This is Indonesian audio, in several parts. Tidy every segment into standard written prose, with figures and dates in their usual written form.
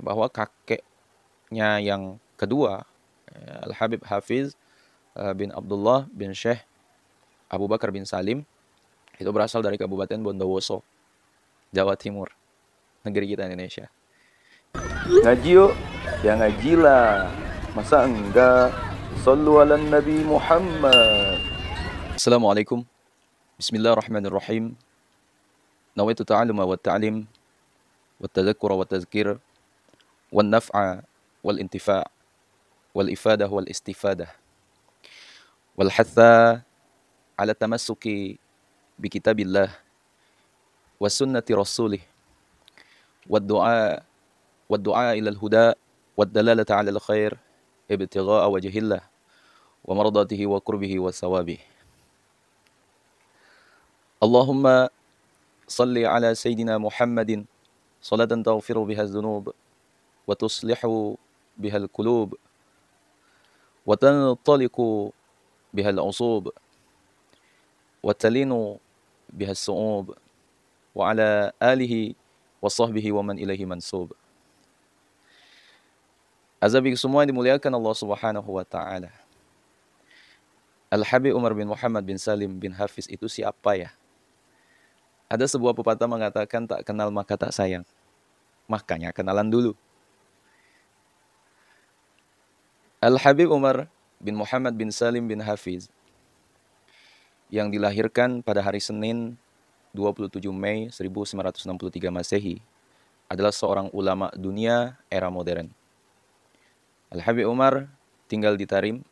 bahwa kakeknya yang kedua, Al-Habib Hafiz bin Abdullah bin Syekh Abu Bakar bin Salim, itu berasal dari Kabupaten Bondowoso, Jawa Timur, negeri kita Indonesia. Ngaji yuk, ya ngajilah. Masa enggak? Sallu ala Nabi Muhammad. Assalamualaikum. Bismillahirrahmanirrahim. Nawaitu ta'alluma wa ta'lim wa tadhakkura wa tadhkir wa naf'a wal intifa' wal ifadah wal istifadah wal hatha ala tamassuki bi kitabillah wa sunnati rasulih wa du'a ila al-huda wa dalalata ala al-khair ibtigha'a wajhillah wa mardatihi wa qurbihi wa sawabih. Allahumma salli ala sayyidina Muhammadin salatan taghfiru biha adh-dhunub wa tuslihu biha al-qulub wa tantaliqu biha al-usub wa talinu biha as-su'ub wa ala alihi wa sahbihi wa man ilaihi mansub. Azabik semua yang dimuliakan Allah Subhanahu wa taala. Al-Habib Umar bin Muhammad bin Salim bin Hafiz itu siapa ya? Ada sebuah pepatah mengatakan tak kenal maka tak sayang. Makanya kenalan dulu. Al-Habib Umar bin Muhammad bin Salim bin Hafiz yang dilahirkan pada hari Senin 27 Mei 1963 Masehi adalah seorang ulama dunia era modern. Al-Habib Umar tinggal di Tarim,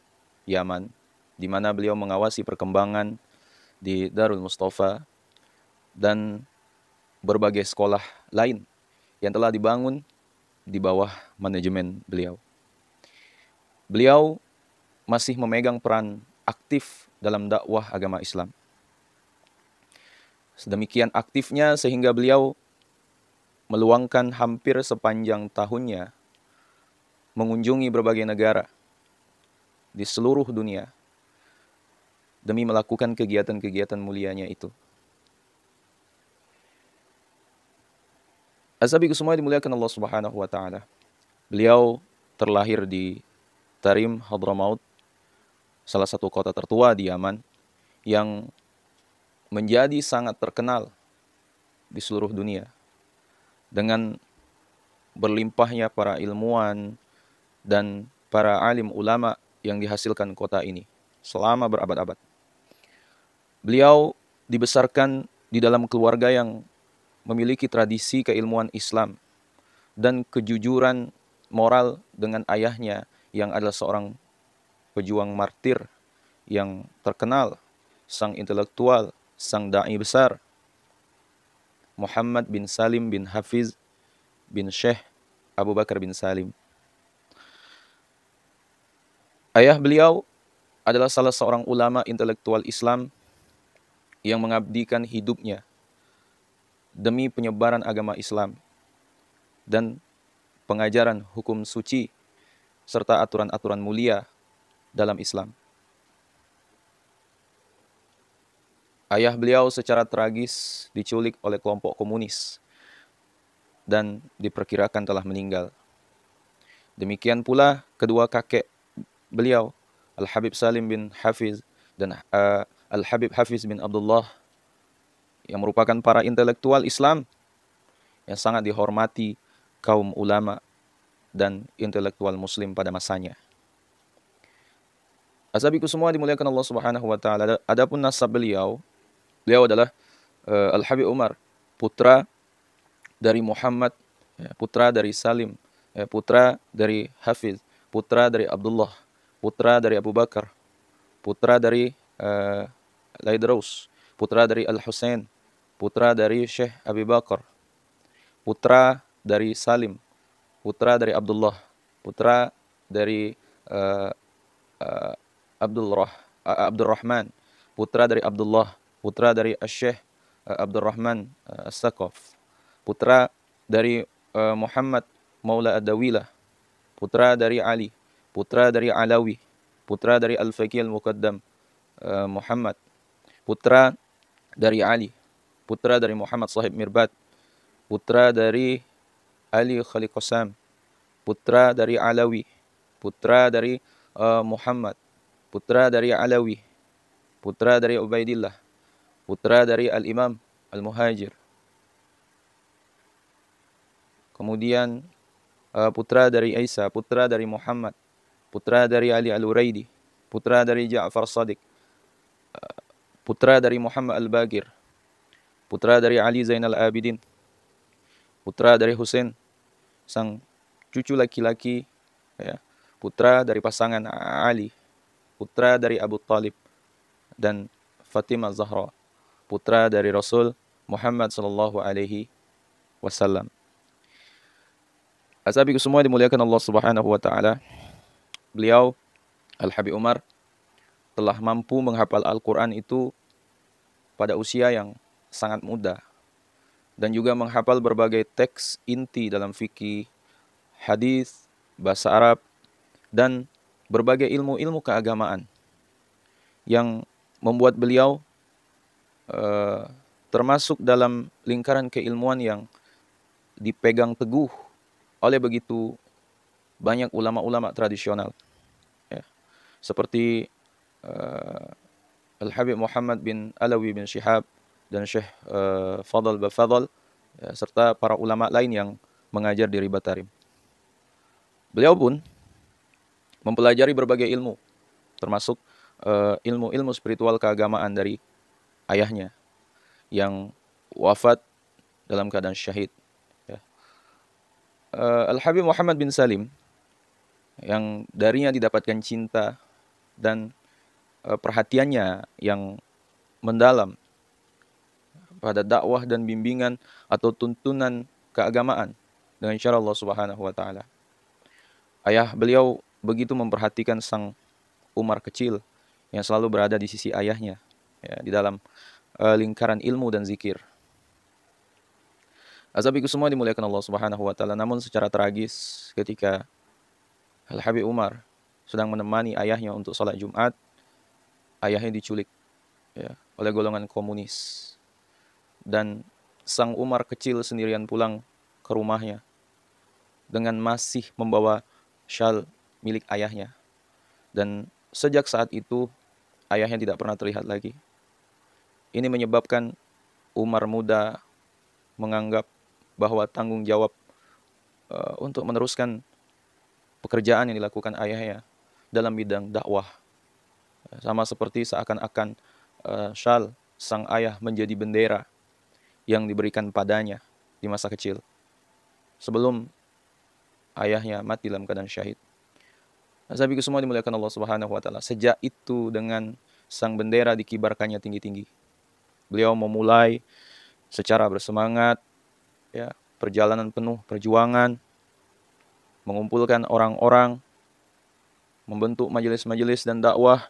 Yaman, di mana beliau mengawasi perkembangan di Darul Mustafa dan berbagai sekolah lain yang telah dibangun di bawah manajemen beliau. Beliau masih memegang peran aktif dalam dakwah agama Islam. Sedemikian aktifnya sehingga beliau meluangkan hampir sepanjang tahunnya mengunjungi berbagai negara di seluruh dunia demi melakukan kegiatan-kegiatan mulianya itu. Asabiku semua dimuliakan Allah Subhanahu wa taala. Beliau terlahir di Tarim, Hadramaut, salah satu kota tertua di Yaman yang menjadi sangat terkenal di seluruh dunia dengan berlimpahnya para ilmuwan dan para alim ulama yang dihasilkan kota ini selama berabad-abad. Beliau dibesarkan di dalam keluarga yang memiliki tradisi keilmuan Islam dan kejujuran moral dengan ayahnya yang adalah seorang pejuang martir yang terkenal, sang intelektual, sang da'i besar, Muhammad bin Salim bin Hafiz bin Syekh Abu Bakar bin Salim. Ayah beliau adalah salah seorang ulama intelektual Islam yang mengabdikan hidupnya demi penyebaran agama Islam dan pengajaran hukum suci serta aturan-aturan mulia dalam Islam. Ayah beliau secara tragis diculik oleh kelompok komunis dan diperkirakan telah meninggal. Demikian pula kedua kakek beliau, Al-Habib Salim bin Hafiz dan Al-Habib Hafiz bin Abdullah, yang merupakan para intelektual Islam yang sangat dihormati kaum ulama dan intelektual muslim pada masanya. Asabiku semua dimuliakan Allah Subhanahu wa taala. Adapun nasab beliau adalah Al-Habib Umar, putra dari Muhammad, putra dari Salim, putra dari Hafiz, putra dari Abdullah, putra dari Abu Bakar, putra dari Laidraus, putra dari Al-Husain, putra dari Syekh Abi Bakar, putra dari Salim, putra dari Abdullah, putra dari Abdurrahman, putra dari Abdullah, putra dari Syekh Abdurrahman As-Saqaf, putra dari Muhammad Maula Ad-Dawilah, putra dari Ali, putra dari Alawi, putra dari Al-Faqih Al-Muqaddam Muhammad, putra dari Ali, putra dari Muhammad Sahib Mirbat, putra dari Ali Khaliqassam, putra dari Alawi, putra dari Muhammad, putra dari Alawi, putra dari Ubaidillah, putra dari Al-Imam Al-Muhajir. Kemudian putra dari Isa, putra dari Muhammad, putra dari Ali Al-Uraidi, putra dari Ja'far Sadiq, putra dari Muhammad Al-Bagir, putra dari Ali Zainal Abidin, putra dari Husain, sang cucu laki-laki, ya, putra dari pasangan Ali, putra dari Abu Talib, dan Fatimah Zahra, putra dari Rasul Muhammad sallallahu alaihi wasallam. Asabiku semua dimuliakan Allah Subhanahu wa taala. Beliau Al-Habib Umar telah mampu menghafal Al-Qur'an itu pada usia yang sangat muda dan juga menghafal berbagai teks inti dalam fikih, hadis, bahasa Arab, dan berbagai ilmu-ilmu keagamaan yang membuat beliau termasuk dalam lingkaran keilmuan yang dipegang teguh oleh begitu banyak ulama-ulama tradisional, ya. Seperti Al-Habib Muhammad bin Alawi bin Syihab dan Syekh Fadl Bafadl, ya, serta para ulama lain yang mengajar di Ribat Tarim. Beliau pun mempelajari berbagai ilmu, termasuk ilmu-ilmu spiritual keagamaan dari ayahnya yang wafat dalam keadaan syahid. Ya. Al-Habib Muhammad bin Salim yang darinya didapatkan cinta dan perhatiannya yang mendalam pada dakwah dan bimbingan atau tuntunan keagamaan dengan syara Allah Subhanahu wa taala. Ayah beliau begitu memperhatikan sang Umar kecil yang selalu berada di sisi ayahnya, ya, di dalam lingkaran ilmu dan zikir. Azabiku semua dimuliakan Allah Subhanahu wa taala. Namun secara tragis ketika Al-Habib Umar sedang menemani ayahnya untuk salat Jumat, ayahnya diculik, ya, oleh golongan komunis. Dan sang Umar kecil sendirian pulang ke rumahnya dengan masih membawa syal milik ayahnya. Dan sejak saat itu ayahnya tidak pernah terlihat lagi. Ini menyebabkan Umar muda menganggap bahwa tanggung jawab untuk meneruskan pekerjaan yang dilakukan ayahnya dalam bidang dakwah, sama seperti seakan-akan syal sang ayah menjadi bendera yang diberikan padanya di masa kecil sebelum ayahnya mati dalam keadaan syahid. Sahabatku semua dimuliakan Allah Subhanahu wa taala. Sejak itu dengan sang bendera dikibarkannya tinggi-tinggi, beliau memulai secara bersemangat, ya, perjalanan penuh perjuangan, mengumpulkan orang-orang, membentuk majelis-majelis dan dakwah.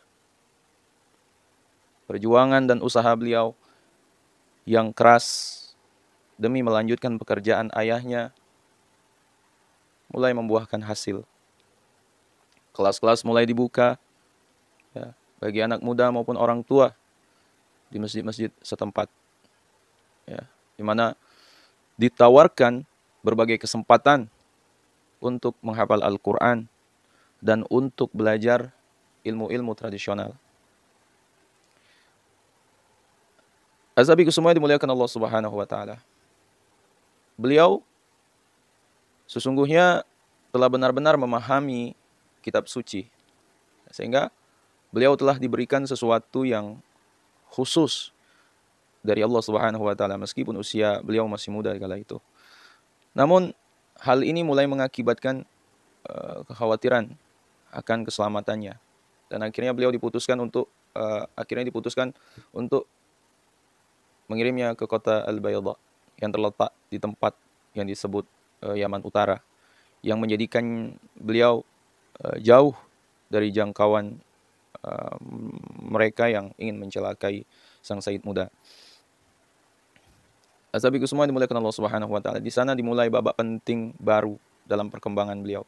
Perjuangan dan usaha beliau yang keras demi melanjutkan pekerjaan ayahnya mulai membuahkan hasil. Kelas-kelas mulai dibuka, ya, bagi anak muda maupun orang tua di masjid-masjid setempat, ya, di mana ditawarkan berbagai kesempatan untuk menghafal Al-Quran dan untuk belajar ilmu-ilmu tradisional. Azabiku semua dimuliakan Allah Subhanahu wa taala. Beliau sesungguhnya telah benar-benar memahami kitab suci, sehingga beliau telah diberikan sesuatu yang khusus dari Allah Subhanahu wa taala meskipun usia beliau masih muda kala itu. Namun hal ini mulai mengakibatkan kekhawatiran akan keselamatannya, dan akhirnya beliau diputuskan untuk mengirimnya ke kota Al-Bayda yang terletak di tempat yang disebut Yaman Utara, yang menjadikan beliau jauh dari jangkauan mereka yang ingin mencelakai sang Sayyid muda. Asabiku semua dimuliakan Allah Subhanahu wa taala. Di sana dimulai babak penting baru dalam perkembangan beliau.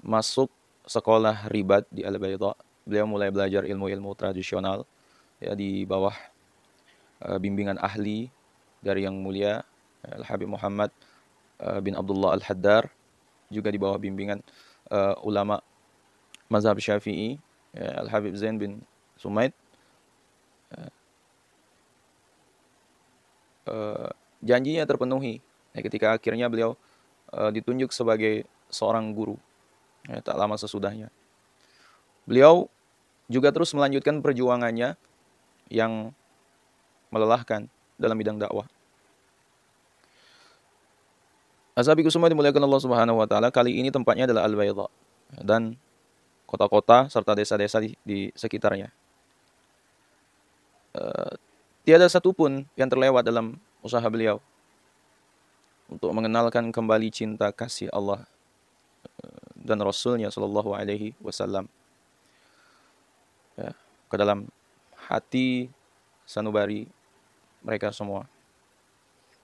Masuk sekolah ribat di Al-Bayda, beliau mulai belajar ilmu-ilmu tradisional, ya, di bawah bimbingan ahli dari yang mulia Al-Habib Muhammad bin Abdullah Al-Haddar juga di bawah bimbingan ulama mazhab Syafi'i, Al-Habib Zain bin Sumaid. Janjinya terpenuhi ketika akhirnya beliau ditunjuk sebagai seorang guru tak lama sesudahnya. Beliau juga terus melanjutkan perjuangannya yang melelahkan dalam bidang dakwah. Ashabiku semua dimuliakan Allah Subhanahu wa taala, kali ini tempatnya adalah Al-Baydha dan kota-kota serta desa-desa di sekitarnya. Tiada satupun yang terlewat dalam usaha beliau untuk mengenalkan kembali cinta kasih Allah dan Rasulnya Sallallahu Alaihi Wasallam ke dalam hati sanubari mereka semua.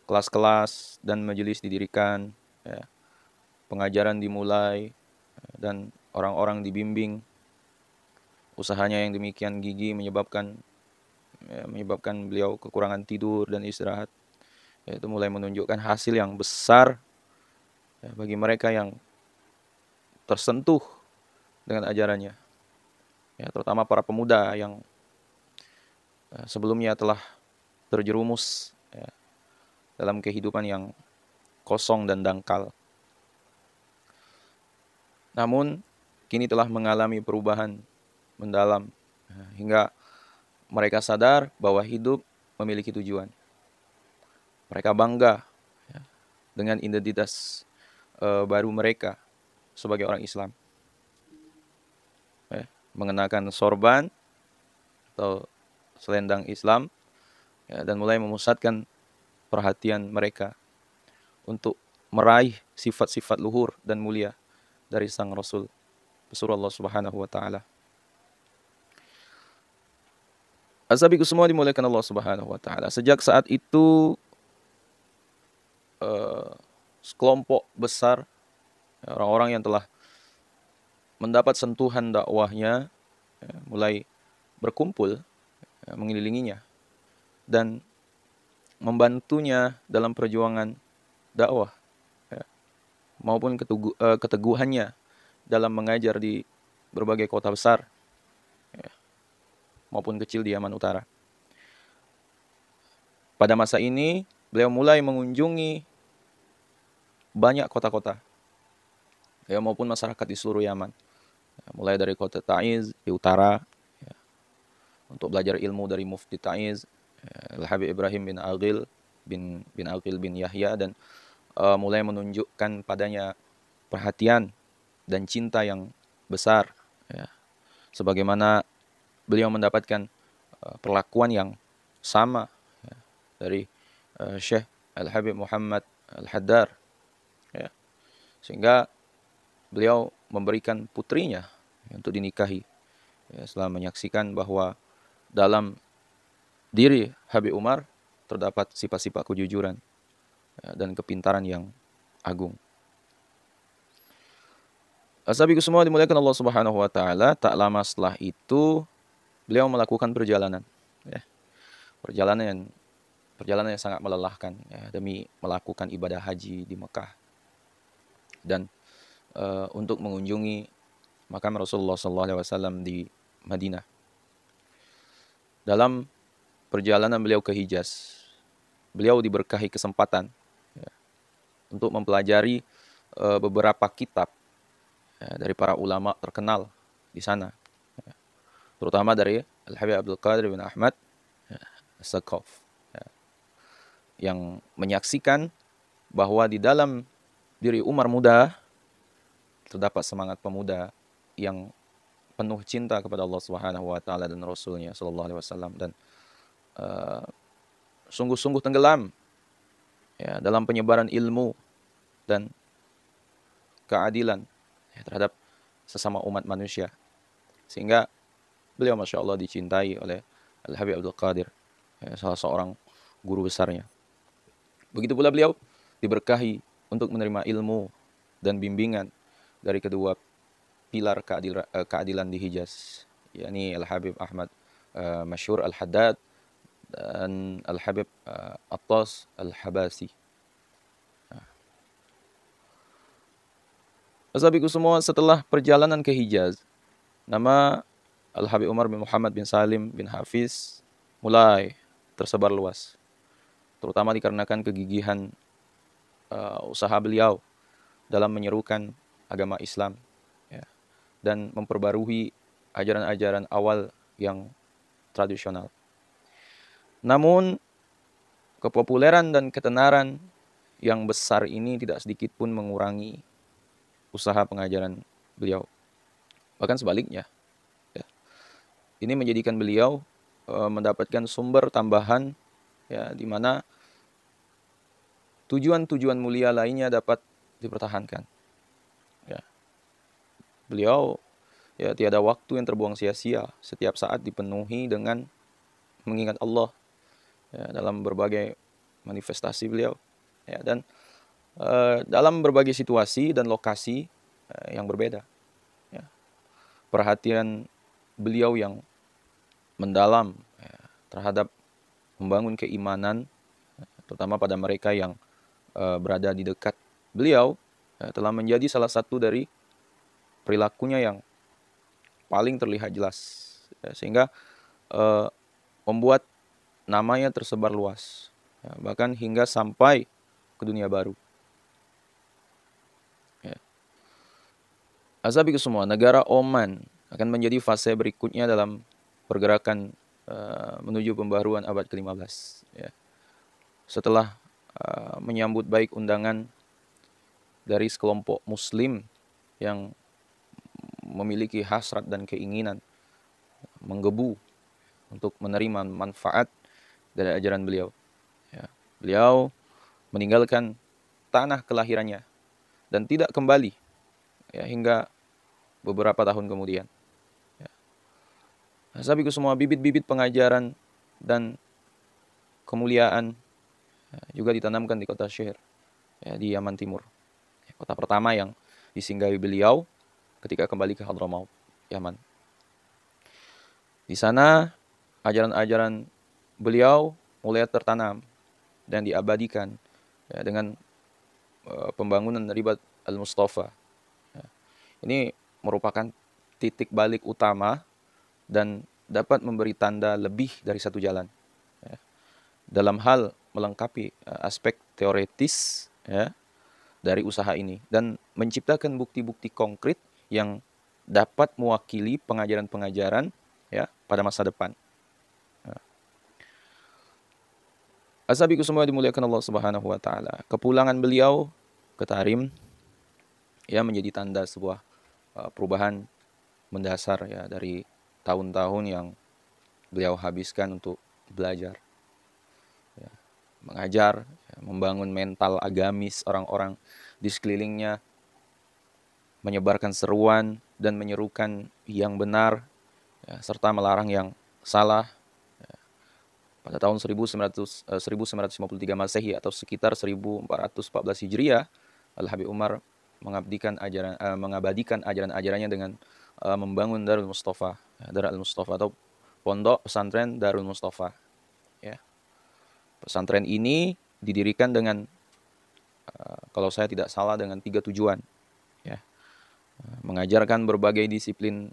Kelas-kelas dan majelis didirikan, pengajaran dimulai, dan orang-orang dibimbing. Usahanya yang demikian gigih menyebabkan beliau kekurangan tidur dan istirahat. Itu mulai menunjukkan hasil yang besar bagi mereka yang tersentuh dengan ajarannya. Terutama para pemuda yang sebelumnya telah terjerumus dalam kehidupan yang kosong dan dangkal. Namun, kini telah mengalami perubahan mendalam hingga mereka sadar bahwa hidup memiliki tujuan. Mereka bangga dengan identitas baru mereka sebagai orang Islam. Mengenakan sorban atau selendang Islam dan mulai memusatkan perhatian mereka untuk meraih sifat-sifat luhur dan mulia dari sang Rasul, pesuruh Allah Subhanahu wa taala. Ashabiku semua dimuliakan Allah Subhanahu wa taala. Sejak saat itu sekelompok besar orang-orang yang telah mendapat sentuhan dakwahnya mulai berkumpul mengelilinginya dan membantunya dalam perjuangan dakwah maupun keteguhannya dalam mengajar di berbagai kota besar maupun kecil di Yaman Utara. Pada masa ini beliau mulai mengunjungi banyak kota-kota maupun masyarakat di seluruh Yaman, mulai dari kota Ta'iz di utara untuk belajar ilmu dari Mufti Ta'iz, Al-Habib Ibrahim bin Aqil bin Yahya, dan mulai menunjukkan padanya perhatian dan cinta yang besar sebagaimana beliau mendapatkan perlakuan yang sama dari Syekh Al-Habib Muhammad Al-Haddar, sehingga beliau memberikan putrinya untuk dinikahi setelah menyaksikan bahwa dalam diri Habib Umar terdapat sifat-sifat kejujuran dan kepintaran yang agung. Ashabiku semua dimuliakan Allah Subhanahu wa taala, tak lama setelah itu beliau melakukan perjalanan. Perjalanan yang sangat melelahkan demi melakukan ibadah haji di Mekah dan untuk mengunjungi makam Rasulullah SAW di Madinah. Dalam perjalanan beliau ke Hijaz, beliau diberkahi kesempatan untuk mempelajari beberapa kitab dari para ulama terkenal di sana, terutama dari Al-Habib Abdul Qadir bin Ahmad As-Saqaf, yang menyaksikan bahwa di dalam diri Umar muda terdapat semangat pemuda yang penuh cinta kepada Allah Subhanahu wa taala dan Rasulnya sallallahu alaihi wasallam, dan sungguh-sungguh tenggelam dalam penyebaran ilmu dan keadilan terhadap sesama umat manusia, sehingga beliau Masya Allah dicintai oleh Al-Habib Abdul Qadir, salah seorang guru besarnya. Begitu pula beliau diberkahi untuk menerima ilmu dan bimbingan dari kedua pilar keadilan di Hijaz, yakni Al-Habib Ahmad Masyhur Al-Haddad dan Al-Habib Attas Al-Habasi. Asabiku semua, setelah perjalanan ke Hijaz, nama Al-Habib Umar bin Muhammad bin Salim bin Hafiz mulai tersebar luas, terutama dikarenakan kegigihan usaha beliau dalam menyerukan agama Islam, ya, dan memperbarui ajaran-ajaran awal yang tradisional. Namun, kepopuleran dan ketenaran yang besar ini tidak sedikit pun mengurangi usaha pengajaran beliau. Bahkan sebaliknya, ya, ini menjadikan beliau mendapatkan sumber tambahan, ya, di mana tujuan-tujuan mulia lainnya dapat dipertahankan. Ya. Beliau, ya, tiada waktu yang terbuang sia-sia, setiap saat dipenuhi dengan mengingat Allah, ya, dalam berbagai manifestasi beliau, ya, dan dalam berbagai situasi dan lokasi yang berbeda, ya. Perhatian beliau yang mendalam, ya, terhadap membangun keimanan, terutama pada mereka yang berada di dekat beliau, telah menjadi salah satu dari perilakunya yang paling terlihat jelas, ya, sehingga membuat namanya tersebar luas, ya, bahkan hingga sampai ke dunia baru. Ya. Azabiku semua, negara Oman akan menjadi fase berikutnya dalam pergerakan menuju pembaruan abad ke-15. Ya. Setelah menyambut baik undangan dari sekelompok Muslim yang memiliki hasrat dan keinginan menggebu untuk menerima manfaat dari ajaran beliau. Ya. Beliau meninggalkan tanah kelahirannya dan tidak kembali, ya, hingga beberapa tahun kemudian. Ya. Sabiku semua, bibit-bibit pengajaran dan kemuliaan, ya, juga ditanamkan di kota Syahr, ya, di Yaman Timur, ya, kota pertama yang disinggahi beliau ketika kembali ke Hadramaut, Yaman. Di sana ajaran-ajaran beliau mulai tertanam dan diabadikan, ya, dengan pembangunan Ribat Al-Mustafa. Ya. Ini merupakan titik balik utama dan dapat memberi tanda lebih dari satu jalan, ya, dalam hal melengkapi aspek teoretis, ya, dari usaha ini dan menciptakan bukti-bukti konkret yang dapat mewakili pengajaran-pengajaran, ya, pada masa depan. Asabiku semua dimuliakan Allah Subhanahu wa taala. Kepulangan beliau ke Tarim, ya, menjadi tanda sebuah perubahan mendasar, ya, dari tahun-tahun yang beliau habiskan untuk belajar, ya, mengajar, ya, membangun mental agamis orang-orang di sekelilingnya, menyebarkan seruan dan menyerukan yang benar, ya, serta melarang yang salah. Pada tahun 1953 Masehi atau sekitar 1414 Hijriah, Al-Habib Umar mengabadikan ajaran-ajarannya dengan membangun Darul Mustafa, Darul Mustafa atau pondok pesantren Darul Mustafa. Ya. Pesantren ini didirikan dengan, kalau saya tidak salah, dengan 3 tujuan. Ya. Mengajarkan berbagai disiplin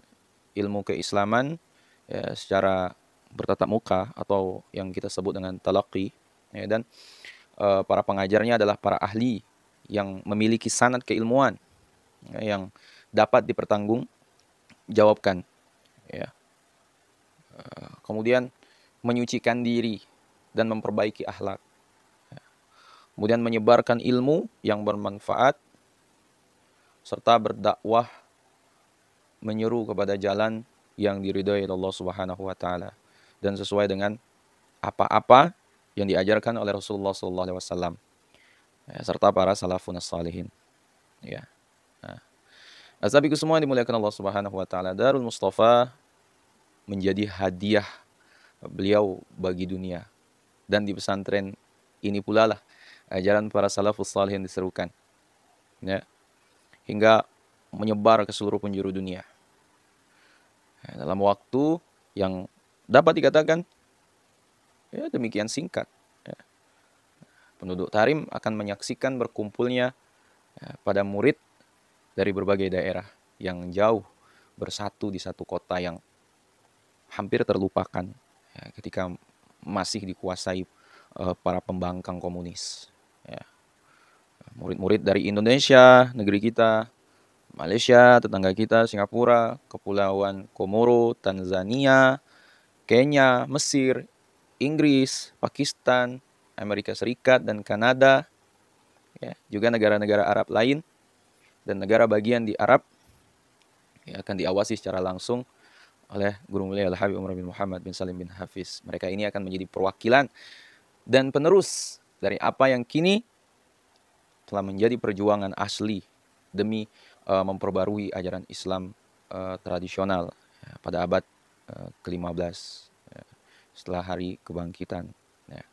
ilmu keislaman, ya, secara bertatap muka atau yang kita sebut dengan talaqi, ya, dan para pengajarnya adalah para ahli yang memiliki sanad keilmuan, ya, yang dapat dipertanggungjawabkan, ya. Kemudian menyucikan diri dan memperbaiki akhlak, ya. Kemudian menyebarkan ilmu yang bermanfaat serta berdakwah menyeru kepada jalan yang diridhai Allah Subhanahu wa taala dan sesuai dengan apa-apa yang diajarkan oleh Rasulullah SAW, ya, serta para salafun salihin. Ya. Nah, asabiku semua dimuliakan Allah Subhanahu wa taala, Darul Mustafa menjadi hadiah beliau bagi dunia, dan di pesantren ini pula lah ajaran para salafus salihin diserukan, ya, hingga menyebar ke seluruh penjuru dunia, ya, dalam waktu yang dapat dikatakan, ya, demikian singkat, ya. Penduduk Tarim akan menyaksikan berkumpulnya, ya, pada murid dari berbagai daerah yang jauh bersatu di satu kota yang hampir terlupakan ya, ketika masih dikuasai para pembangkang komunis. Ya. Murid-murid dari Indonesia, negeri kita, Malaysia, tetangga kita, Singapura, Kepulauan Komoro, Tanzania, Kenya, Mesir, Inggris, Pakistan, Amerika Serikat, dan Kanada, ya, juga negara-negara Arab lain, dan negara bagian di Arab ya, akan diawasi secara langsung oleh Guru Mulia Al-Habib Umar bin Muhammad bin Salim bin Hafiz. Mereka ini akan menjadi perwakilan dan penerus dari apa yang kini telah menjadi perjuangan asli demi memperbarui ajaran Islam tradisional ya, pada abad ke-15 ya, setelah hari kebangkitan. Ya.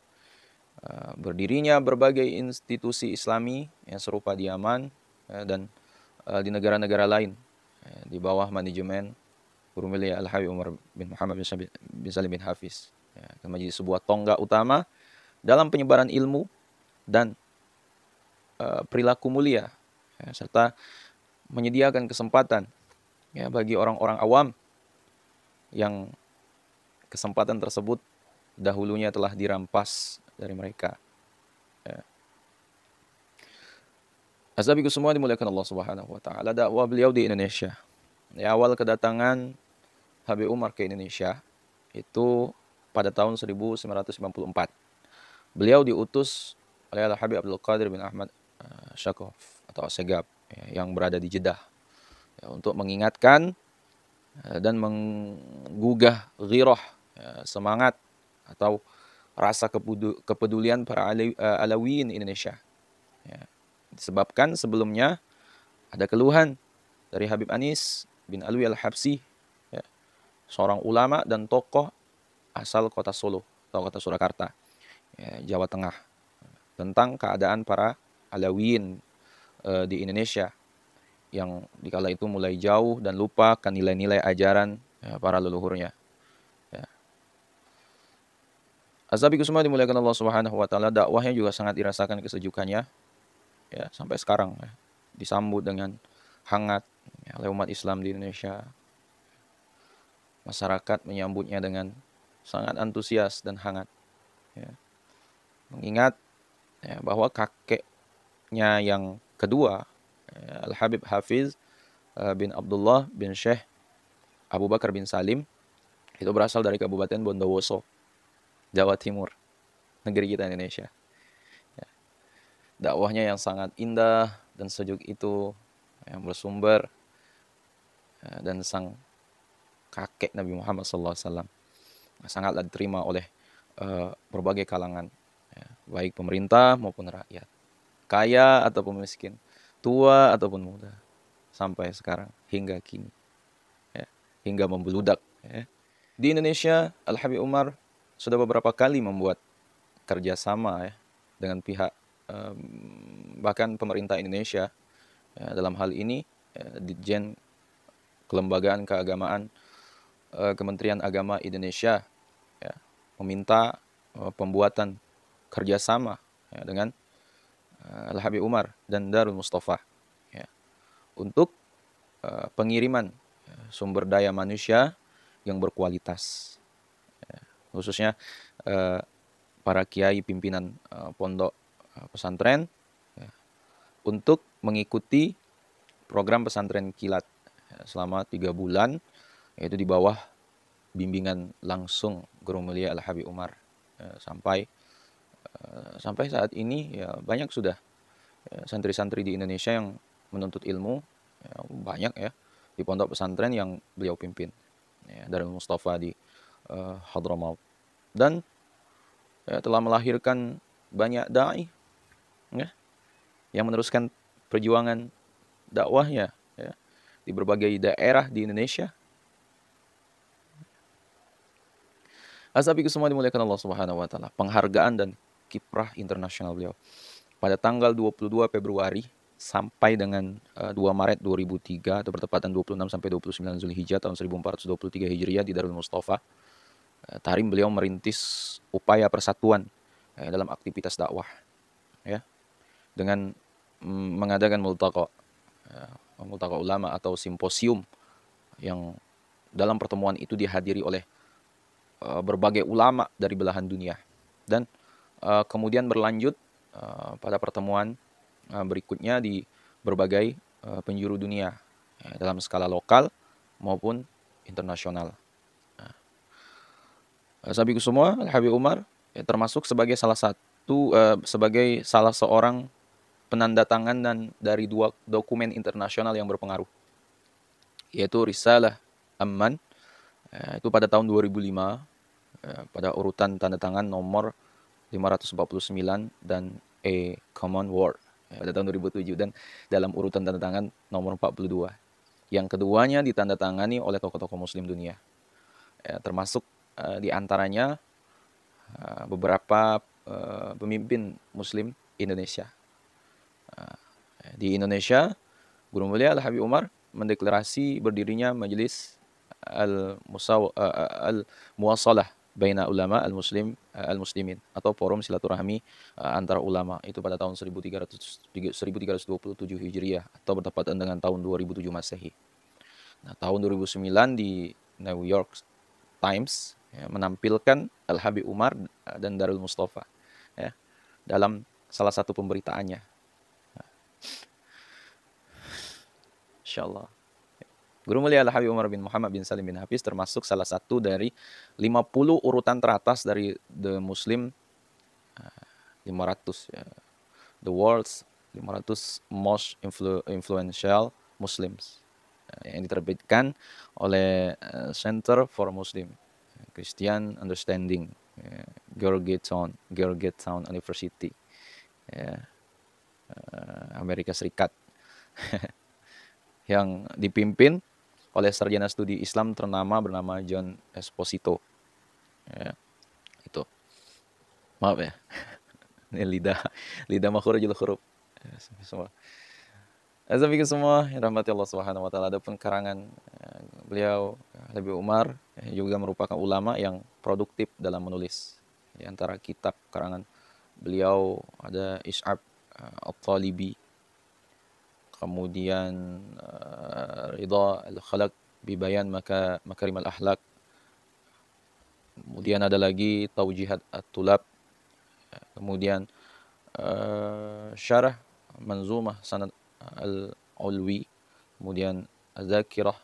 Berdirinya berbagai institusi Islami yang serupa di Yaman ya, dan di negara-negara lain ya, di bawah manajemen Guru Mulia Al-Habib Umar bin Muhammad bin Salim bin Hafiz ya, akan menjadi sebuah tonggak utama dalam penyebaran ilmu dan perilaku mulia ya, serta menyediakan kesempatan ya, bagi orang-orang awam yang kesempatan tersebut dahulunya telah dirampas dari mereka. Ya. Azabiku semua dimuliakan Allah Subhanahu wa taala, dakwah beliau di Indonesia. Ya, awal kedatangan Habib Umar ke Indonesia itu pada tahun 1994. Beliau diutus oleh Al-Habib Abdul Qadir bin Ahmad Syakov atau Segab ya, yang berada di Jeddah ya, untuk mengingatkan dan menggugah ghirah ya, semangat atau rasa kepedulian para Alawiyin Indonesia ya. Disebabkan sebelumnya ada keluhan dari Habib Anis bin Alwi Al-Habsi ya, seorang ulama dan tokoh asal kota Solo atau kota Surakarta ya, Jawa Tengah, tentang keadaan para Alawiyin di Indonesia yang dikala itu mulai jauh dan lupa akan nilai-nilai ajaran ya, para leluhurnya. Ya. Azabiku semua dimuliakan Allah Subhanahu wa taala, dakwahnya juga sangat dirasakan kesejukannya ya, sampai sekarang ya, disambut dengan hangat ya, oleh umat Islam di Indonesia. Masyarakat menyambutnya dengan sangat antusias dan hangat ya. Mengingat ya, bahwa kakeknya yang kedua ya, Al-Habib Hafiz bin Abdullah bin Syekh Abu Bakar bin Salim itu berasal dari Kabupaten Bondowoso, Jawa Timur, negeri kita Indonesia. Ya. Dakwahnya yang sangat indah dan sejuk itu yang bersumber ya, dan sang kakek Nabi Muhammad SAW sangatlah diterima oleh berbagai kalangan ya, baik pemerintah maupun rakyat, kaya ataupun miskin, tua ataupun muda, sampai sekarang hingga kini ya, hingga membeludak ya. Di Indonesia Al-Habib Umar sudah beberapa kali membuat kerjasama ya, dengan pihak bahkan pemerintah Indonesia ya, dalam hal ini Ditjen Kelembagaan Keagamaan Kementerian Agama Indonesia ya, meminta pembuatan kerjasama ya, dengan Al-Habib Umar dan Darul Mustafa ya, untuk pengiriman sumber daya manusia yang berkualitas ya, khususnya para kiai pimpinan pondok pesantren ya, untuk mengikuti program pesantren kilat ya, selama 3 bulan, yaitu di bawah bimbingan langsung Guru Mulia Al-Habib Umar ya, sampai saat ini ya, banyak sudah ya, santri-santri di Indonesia yang menuntut ilmu ya, banyak ya di pondok pesantren yang beliau pimpin ya, dari Mustafa di Hadramaut, dan ya, telah melahirkan banyak dai ya, yang meneruskan perjuangan dakwahnya ya, di berbagai daerah di Indonesia. Azabiku semua dimuliakan Allah Subhanahu wa taala. Penghargaan dan kiprah internasional beliau pada tanggal 22 Februari sampai dengan 2 Maret 2003 atau bertepatan 26 sampai 29 Zulhijjah tahun 1423 Hijriah di Darul Mustafa. Tarim beliau merintis upaya persatuan dalam aktivitas dakwah ya, dengan mengadakan multaqa multaqo ulama atau simposium yang dalam pertemuan itu dihadiri oleh berbagai ulama dari belahan dunia. Dan kemudian berlanjut pada pertemuan berikutnya di berbagai penjuru dunia dalam skala lokal maupun internasional. Sabiku semua, Al-Habib Umar termasuk sebagai sebagai salah seorang penanda tangan dan dari dua dokumen internasional yang berpengaruh, yaitu Risalah Amman itu pada tahun 2005 pada urutan tanda tangan nomor 549 dan A Common War pada tahun 2007 dan dalam urutan tanda tangan nomor 42. Yang keduanya ditandatangani oleh tokoh-tokoh muslim dunia. Termasuk di antaranya beberapa pemimpin muslim Indonesia. Di Indonesia, Guru Mulia Al-Habib Umar mendeklarasi berdirinya Majelis Al-Muwasalah Baina Ulama Al-Muslimin atau Forum Silaturahmi antara ulama, itu pada tahun 1327 Hijriah atau bertepatan dengan tahun 2007 Masehi. Nah, tahun 2009 di New York Times menampilkan Al-Habib Umar dan Darul Mustafa dalam salah satu pemberitaannya. Insyaallah. Guru Mulia Al-Habib Umar bin Muhammad bin Salim bin Hafiz termasuk salah satu dari 50 urutan teratas dari The Muslim 500 The World's 500 Most Influential Muslims yang diterbitkan oleh Center for Muslim Christian Understanding Georgetown University Amerika Serikat yang dipimpin oleh sarjana studi Islam ternama bernama John Esposito. Itu. Maaf ya. Ini lidah makhrajul huruf. Semua. Assalamualaikum semua, rahmati Allah Subhanahu wa taala. Adapun karangan beliau Habib Umar juga merupakan ulama yang produktif dalam menulis. Di antara kitab karangan beliau ada Ish'ab At-Talibi, kemudian Ridha Al-Khalaq bi Bayan Makarim Al-Akhlaq. Kemudian ada lagi Taujihat At-Tulab. Kemudian Syarah Manzumah Sanad Al-Ulwi. Kemudian Az-Zakirah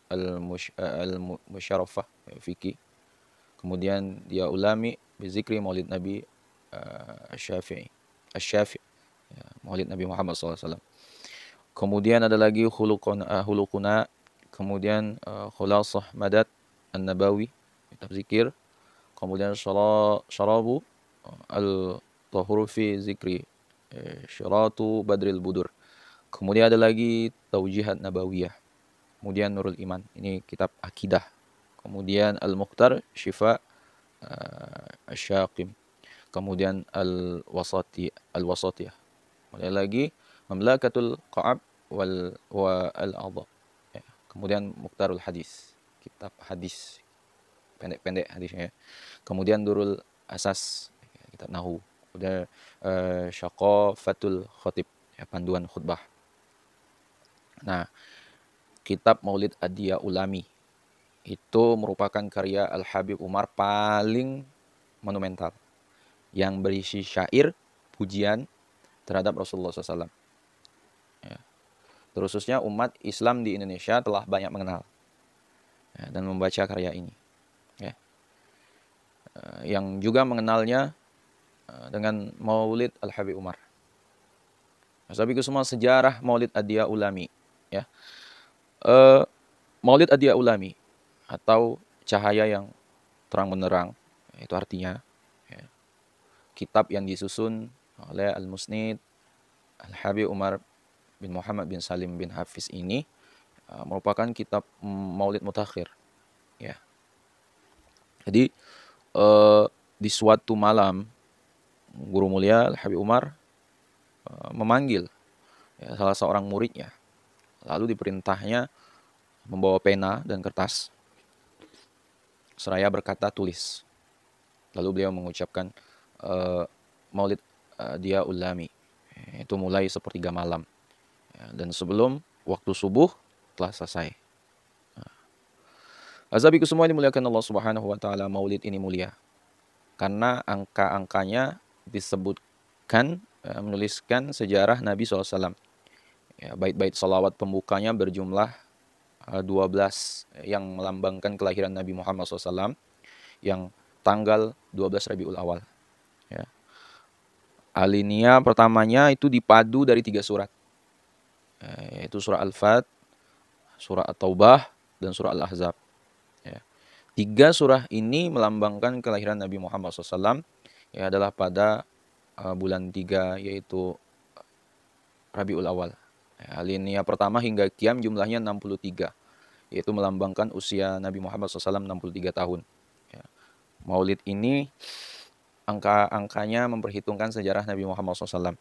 Al-Musharrafah Fikih. Kemudian dia ulami bi zikri Maulid Nabi Asy-Syafi'i. Maulid Nabi Muhammad SAW. Kemudian ada lagi Khuluquna, kemudian Khulasah Madad An-Nabawi, kitab zikir. Kemudian Syarabu Al-Tahur fi Zikri, Syiratu Badril Budur. Kemudian ada lagi Taujihat Nabawiyah. Kemudian Nurul Iman, ini kitab akidah. Kemudian Al-Mukhtar Syifa Asy-Syaqim. Kemudian Al-Wasatiyah. Kemudian lagi Mamlakatul Qa'ab wa al-Adha. Kemudian Mukhtarul Hadis, kitab hadis pendek-pendek hadisnya. Kemudian Durul Asas, kitab Nahwu. Kemudian Syaqafatul Khatib, panduan khutbah. Nah, kitab Maulid Adiyah Ulami itu merupakan karya Al-Habib Umar paling monumental yang berisi syair pujian terhadap Rasulullah SAW. Terkhususnya umat Islam di Indonesia telah banyak mengenal dan membaca karya ini. Yang juga mengenalnya dengan Maulid Al-Habib Umar. Sabiku semua, sejarah Maulid Adiyah Ulami. Maulid Adiyah Ulami atau cahaya yang terang benderang, itu artinya kitab yang disusun oleh Al-Musnid Al-Habib Umar bin Muhammad bin Salim bin Hafiz ini merupakan kitab Maulid Mutakhir. Jadi di suatu malam Guru Mulia Al-Habib Umar memanggil salah seorang muridnya. Lalu diperintahnya membawa pena dan kertas seraya berkata tulis. Lalu beliau mengucapkan Maulid Adiyah Ulami. Itu mulai sepertiga malam. Dan sebelum waktu subuh telah selesai. Azabiku semua dimuliakan Allah Subhanahu wa taala, Maulid ini mulia karena angka-angkanya disebutkan menuliskan sejarah Nabi SAW. Ya, bait-bait salawat pembukanya berjumlah 12 yang melambangkan kelahiran Nabi Muhammad SAW yang tanggal 12 Rabiul Awal. Ya. Alinea pertamanya itu dipadu dari 3 surat, yaitu surah Al-Fat, surah At-Taubah, dan surah Al-Ahzab. Ya. 3 surah ini melambangkan kelahiran Nabi Muhammad SAW, ya, adalah pada bulan 3 yaitu Rabiul Awal. Ya, alinea pertama hingga Qiyam jumlahnya 63, yaitu melambangkan usia Nabi Muhammad SAW 63 tahun. Ya. Maulid ini angka-angkanya memperhitungkan sejarah Nabi Muhammad SAW,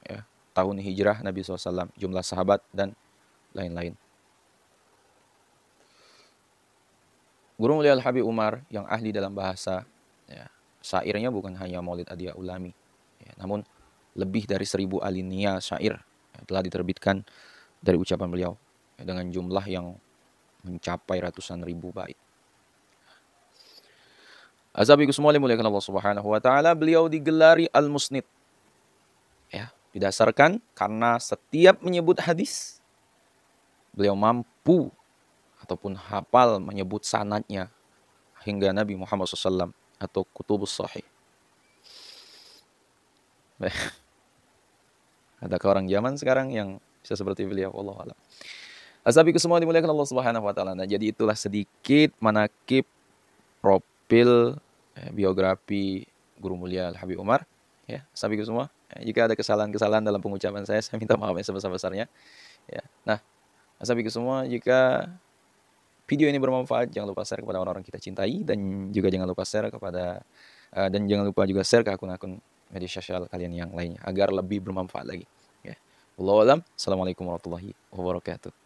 ya, tahun hijrah Nabi SAW, jumlah sahabat, dan lain-lain. Guru mulia Al-Habib Umar yang ahli dalam bahasa, ya, syairnya bukan hanya Maulid Adiyah Ulami, ya, namun lebih dari 1000 alinea syair telah diterbitkan dari ucapan beliau, ya, dengan jumlah yang mencapai ratusan ribu bait. Azabiku semua dimuliakan Allah Subhanahu wa taala, beliau digelari Al-Musnid. Ya, didasarkan karena setiap menyebut hadis beliau mampu ataupun hafal menyebut sanadnya hingga Nabi Muhammad SAW atau kutubus sahih. Adakah orang zaman sekarang yang bisa seperti beliau? Wallahu a'lam. Azabiku semua dimuliakan Allah Subhanahu wa taala. Nah, jadi itulah sedikit manakib, profil, biografi Guru Mulia Al-Habib Umar. Ya, azabiku semua. Jika ada kesalahan-kesalahan dalam pengucapan saya minta maaf yang sebesar-besarnya. Ya. Nah, azabiku semua, jika video ini bermanfaat, jangan lupa share kepada orang-orang kita cintai, dan juga jangan lupa share kepada dan jangan lupa juga share ke akun-akun media sosial kalian yang lainnya agar lebih bermanfaat lagi. Ya. Wallahu a'lam. Assalamualaikum warahmatullahi wabarakatuh.